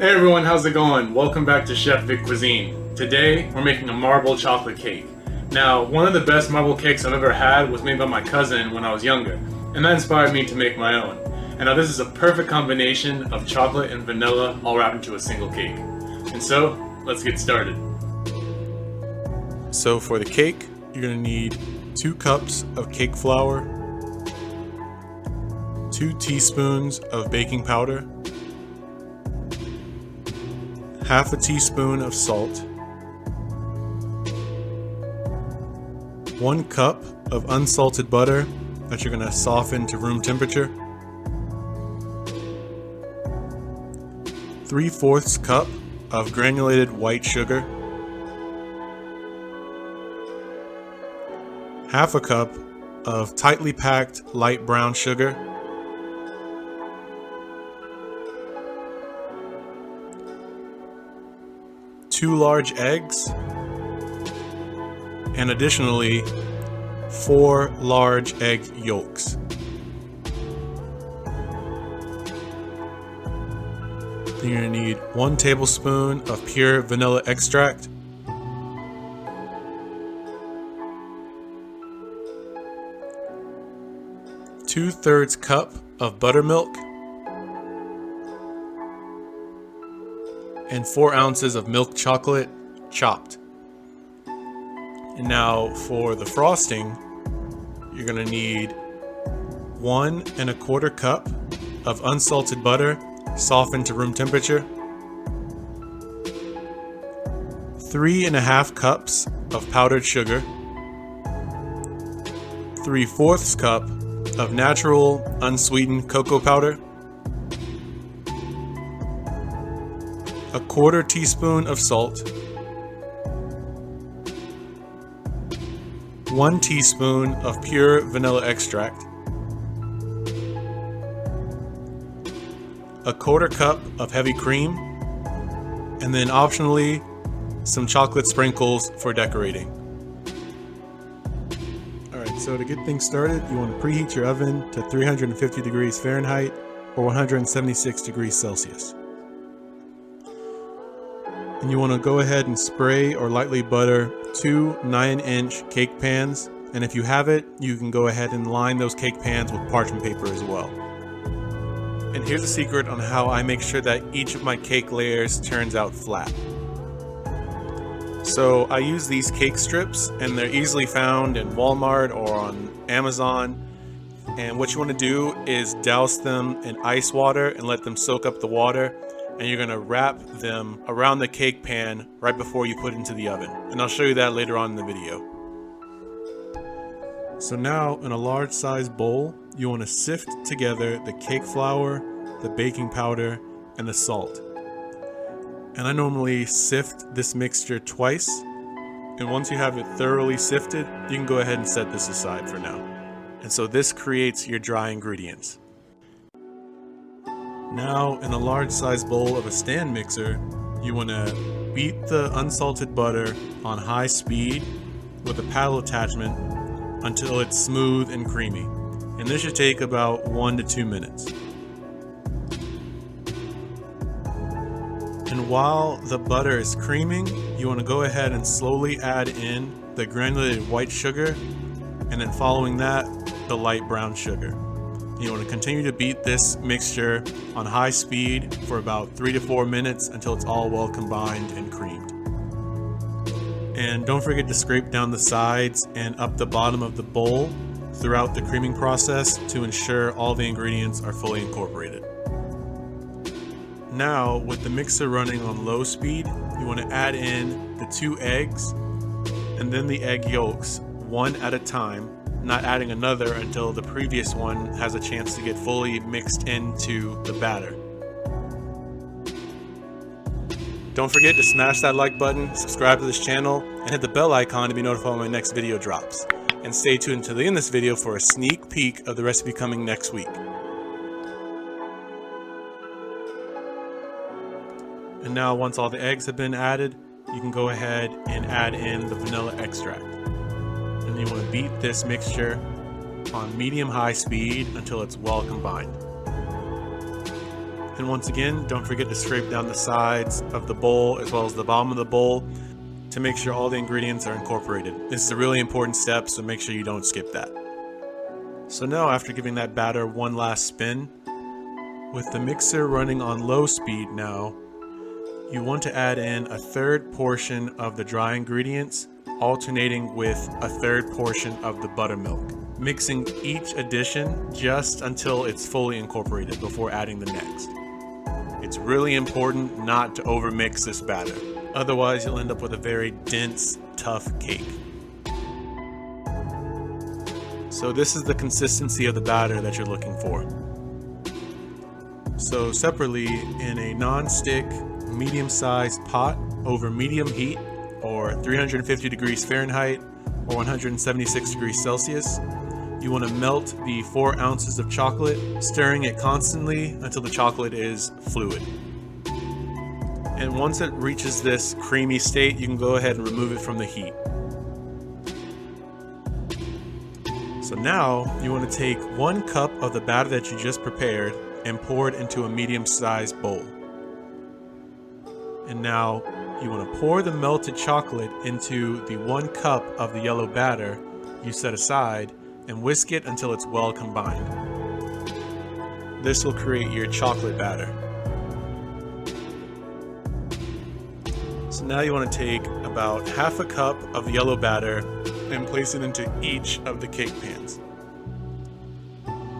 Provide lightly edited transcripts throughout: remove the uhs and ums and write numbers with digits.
Hey everyone, how's it going? Welcome back to Chef Vic Cuisine. Today, we're making a marble chocolate cake. Now, one of the best marble cakes I've ever had was made by my cousin when I was younger, and that inspired me to make my own. And now this is a perfect combination of chocolate and vanilla all wrapped into a single cake. And so, let's get started. So for the cake, you're going to need 2 cups of cake flour, 2 teaspoons of baking powder, half a teaspoon of salt, 1 cup of unsalted butter that you're going to soften to room temperature, 3/4 cup of granulated white sugar, half a cup of tightly packed light brown sugar, 2 large eggs, and additionally 4 large egg yolks. Then you're going to need 1 tablespoon of pure vanilla extract, 2/3 cup of buttermilk, and 4 ounces of milk chocolate chopped. And now for the frosting, you're going to need 1 1/4 cup of unsalted butter softened to room temperature, 3 1/2 cups of powdered sugar, 3/4 cup of natural unsweetened cocoa powder, 1/4 teaspoon of salt, 1 teaspoon of pure vanilla extract, 1/4 cup of heavy cream, and then optionally some chocolate sprinkles for decorating. Alright, so to get things started, you want to preheat your oven to 350 degrees Fahrenheit or 176 degrees Celsius. And you want to go ahead and spray or lightly butter 2 9-inch cake pans, and if you have it, you can go ahead and line those cake pans with parchment paper as well. And here's a secret on how I make sure that each of my cake layers turns out flat. So I use these cake strips, and they're easily found in Walmart or on Amazon. And what you want to do is douse them in ice water and let them soak up the water. And you're going to wrap them around the cake pan right before you put it into the oven. And I'll show you that later on in the video. So now in a large size bowl, you want to sift together the cake flour, the baking powder, and the salt. And I normally sift this mixture twice. And once you have it thoroughly sifted, you can go ahead and set this aside for now. And so this creates your dry ingredients. Now, in a large size bowl of a stand mixer, you want to beat the unsalted butter on high speed with a paddle attachment until it's smooth and creamy. And this should take about 1 to 2 minutes. And while the butter is creaming, you want to go ahead and slowly add in the granulated white sugar, and then following that, the light brown sugar. You want to continue to beat this mixture on high speed for about 3 to 4 minutes until it's all well combined and creamed. And don't forget to scrape down the sides and up the bottom of the bowl throughout the creaming process to ensure all the ingredients are fully incorporated. Now, with the mixer running on low speed, you want to add in the 2 eggs and then the egg yolks, 1 at a time, not adding another until the previous one has a chance to get fully mixed into the batter. Don't forget to smash that like button, subscribe to this channel, and hit the bell icon to be notified when my next video drops. And stay tuned to the end of this video for a sneak peek of the recipe coming next week. And now once all the eggs have been added, you can go ahead and add in the vanilla extract. And you want to beat this mixture on medium-high speed until it's well combined. And once again, don't forget to scrape down the sides of the bowl as well as the bottom of the bowl to make sure all the ingredients are incorporated. This is a really important step, so make sure you don't skip that. So now, after giving that batter one last spin, with the mixer running on low speed now, you want to add in a third portion of the dry ingredients, alternating with a third portion of the buttermilk, mixing each addition just until it's fully incorporated before adding the next. It's really important not to overmix this batter, otherwise you'll end up with a very dense, tough cake. So this is the consistency of the batter that you're looking for. So separately, in a non-stick, medium-sized pot over medium heat, or 350 degrees Fahrenheit or 176 degrees Celsius, you want to melt the 4 ounces of chocolate, stirring it constantly until the chocolate is fluid. And once it reaches this creamy state, you can go ahead and remove it from the heat. So now you want to take 1 cup of the batter that you just prepared and pour it into a medium-sized bowl. And now you want to pour the melted chocolate into the 1 cup of the yellow batter you set aside and whisk it until it's well combined. This will create your chocolate batter. So now you want to take about half a cup of the yellow batter and place it into each of the cake pans.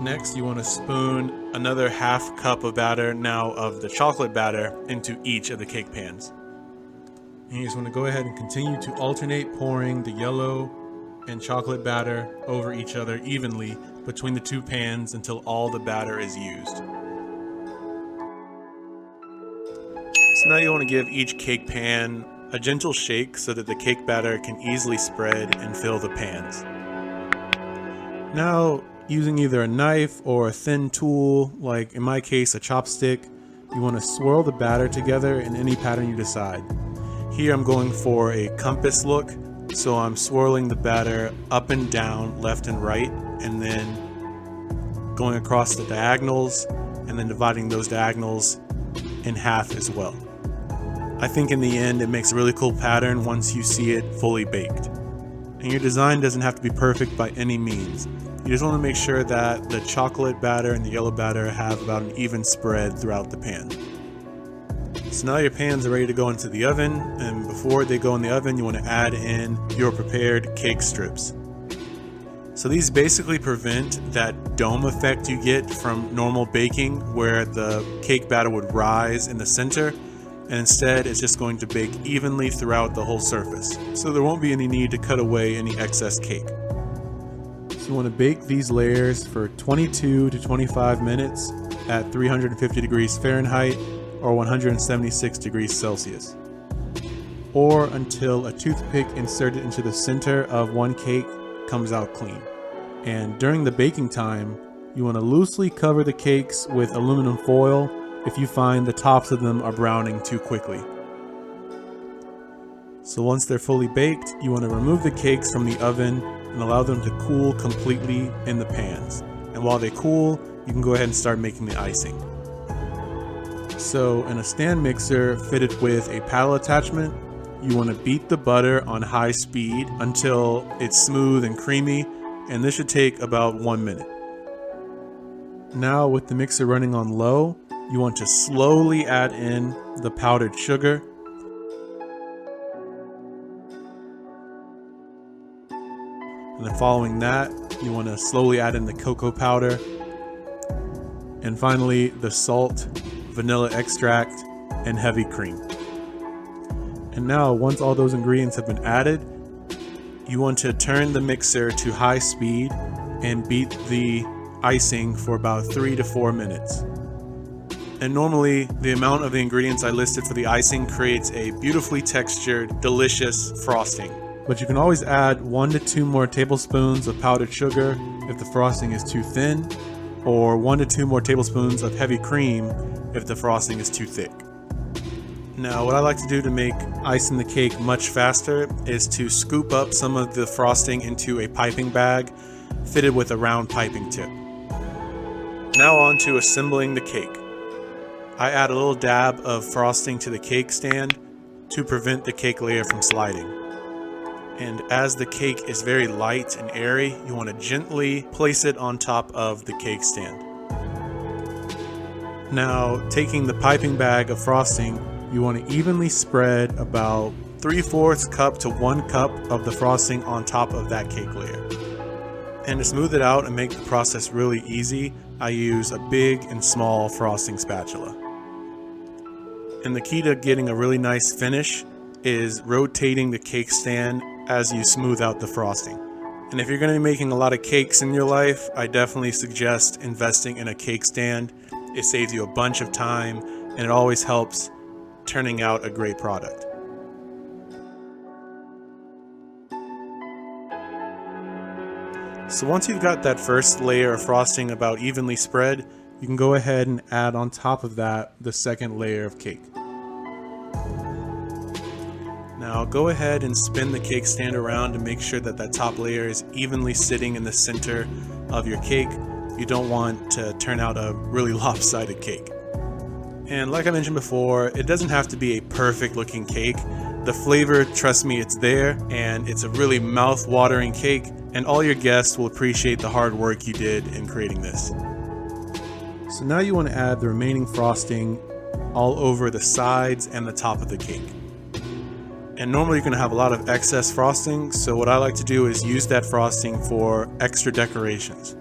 Next, you want to spoon another half cup of batter now of the chocolate batter into each of the cake pans. And you just want to go ahead and continue to alternate pouring the yellow and chocolate batter over each other evenly between the 2 pans until all the batter is used. So now you want to give each cake pan a gentle shake so that the cake batter can easily spread and fill the pans. Now, using either a knife or a thin tool, like in my case a chopstick, you want to swirl the batter together in any pattern you decide. Here I'm going for a compass look, so I'm swirling the batter up and down, left and right, and then going across the diagonals, and then dividing those diagonals in half as well. I think in the end it makes a really cool pattern once you see it fully baked. And your design doesn't have to be perfect by any means. You just want to make sure that the chocolate batter and the yellow batter have about an even spread throughout the pan. So now your pans are ready to go into the oven, and before they go in the oven you want to add in your prepared cake strips. So these basically prevent that dome effect you get from normal baking where the cake batter would rise in the center, and instead it's just going to bake evenly throughout the whole surface. So there won't be any need to cut away any excess cake. So you want to bake these layers for 22 to 25 minutes at 350 degrees Fahrenheit or 176 degrees Celsius, or until a toothpick inserted into the center of one cake comes out clean. And during the baking time, you want to loosely cover the cakes with aluminum foil if you find the tops of them are browning too quickly. So once they're fully baked, you want to remove the cakes from the oven and allow them to cool completely in the pans. And while they cool, you can go ahead and start making the icing. So in a stand mixer fitted with a paddle attachment, you want to beat the butter on high speed until it's smooth and creamy, and this should take about 1 minute. Now with the mixer running on low, you want to slowly add in the powdered sugar, and then following that, you want to slowly add in the cocoa powder, and finally the salt, vanilla extract, and heavy cream. And now once all those ingredients have been added, you want to turn the mixer to high speed and beat the icing for about 3 to 4 minutes. And normally the amount of the ingredients I listed for the icing creates a beautifully textured, delicious frosting. But you can always add 1 to 2 more tablespoons of powdered sugar if the frosting is too thin, or 1 to 2 more tablespoons of heavy cream if the frosting is too thick. Now, what I like to do to make icing the cake much faster is to scoop up some of the frosting into a piping bag fitted with a round piping tip. Now on to assembling the cake. I add a little dab of frosting to the cake stand to prevent the cake layer from sliding. And as the cake is very light and airy, you want to gently place it on top of the cake stand. Now, taking the piping bag of frosting, you want to evenly spread about 3/4 cup to 1 cup of the frosting on top of that cake layer. And to smooth it out and make the process really easy, I use a big and small frosting spatula. And the key to getting a really nice finish is rotating the cake stand as you smooth out the frosting. And if you're going to be making a lot of cakes in your life, I definitely suggest investing in a cake stand. It saves you a bunch of time and it always helps turning out a great product. So once you've got that first layer of frosting about evenly spread, you can go ahead and add on top of that the second layer of cake. Now go ahead and spin the cake stand around to make sure that that top layer is evenly sitting in the center of your cake. You don't want to turn out a really lopsided cake. And like I mentioned before, it doesn't have to be a perfect looking cake. The flavor, trust me, it's there, and it's a really mouth-watering cake, and all your guests will appreciate the hard work you did in creating this. So now you want to add the remaining frosting all over the sides and the top of the cake. And normally you're going to have a lot of excess frosting, so what I like to do is use that frosting for extra decorations.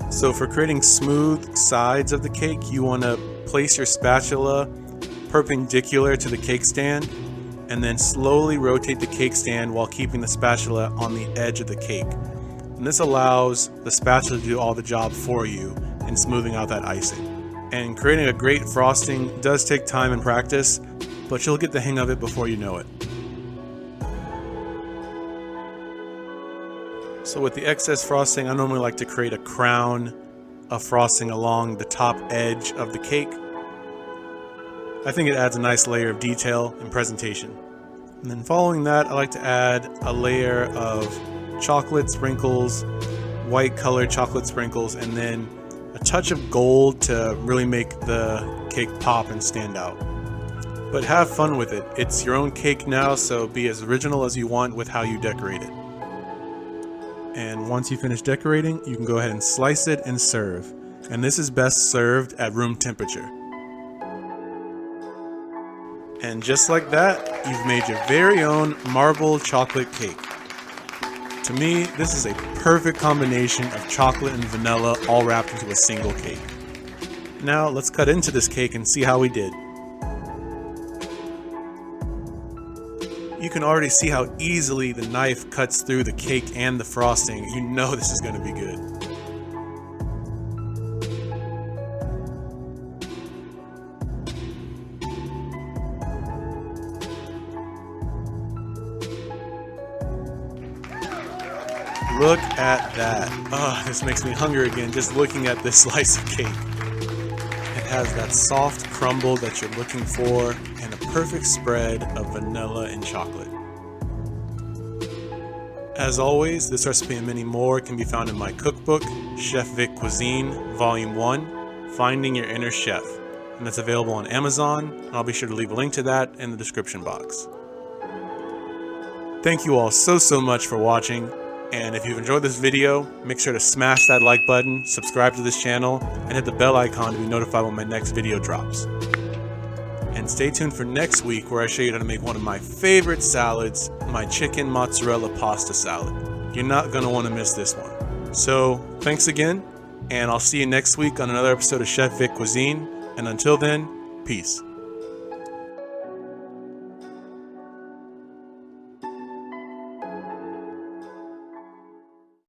So for creating smooth sides of the cake, you want to place your spatula perpendicular to the cake stand and then slowly rotate the cake stand while keeping the spatula on the edge of the cake. And this allows the spatula to do all the job for you in smoothing out that icing. And creating a great frosting does take time and practice, but you'll get the hang of it before you know it. So with the excess frosting, I normally like to create a crown of frosting along the top edge of the cake. I think it adds a nice layer of detail and presentation. And then following that, I like to add a layer of chocolate sprinkles, white colored chocolate sprinkles, and then a touch of gold to really make the cake pop and stand out. But have fun with it. It's your own cake now, so be as original as you want with how you decorate it. And once you finish decorating, you can go ahead and slice it and serve. And this is best served at room temperature. And just like that, you've made your very own marble chocolate cake. To me, this is a perfect combination of chocolate and vanilla all wrapped into a single cake. Now let's cut into this cake and see how we did. You can already see how easily the knife cuts through the cake and the frosting. You know this is going to be good. Look at that. Oh, this makes me hungry again just looking at this slice of cake. It has that soft crumble that you're looking for and a perfect spread of vanilla and chocolate. As always, this recipe and many more can be found in my cookbook, Chef Vic Cuisine, Volume 1, Finding Your Inner Chef. And that's available on Amazon, and I'll be sure to leave a link to that in the description box. Thank you all so much for watching. And if you've enjoyed this video, make sure to smash that like button, subscribe to this channel, and hit the bell icon to be notified when my next video drops. And stay tuned for next week where I show you how to make one of my favorite salads, my chicken mozzarella pasta salad. You're not going to want to miss this one. So, thanks again, and I'll see you next week on another episode of Chef Vic Cuisine. And until then, peace.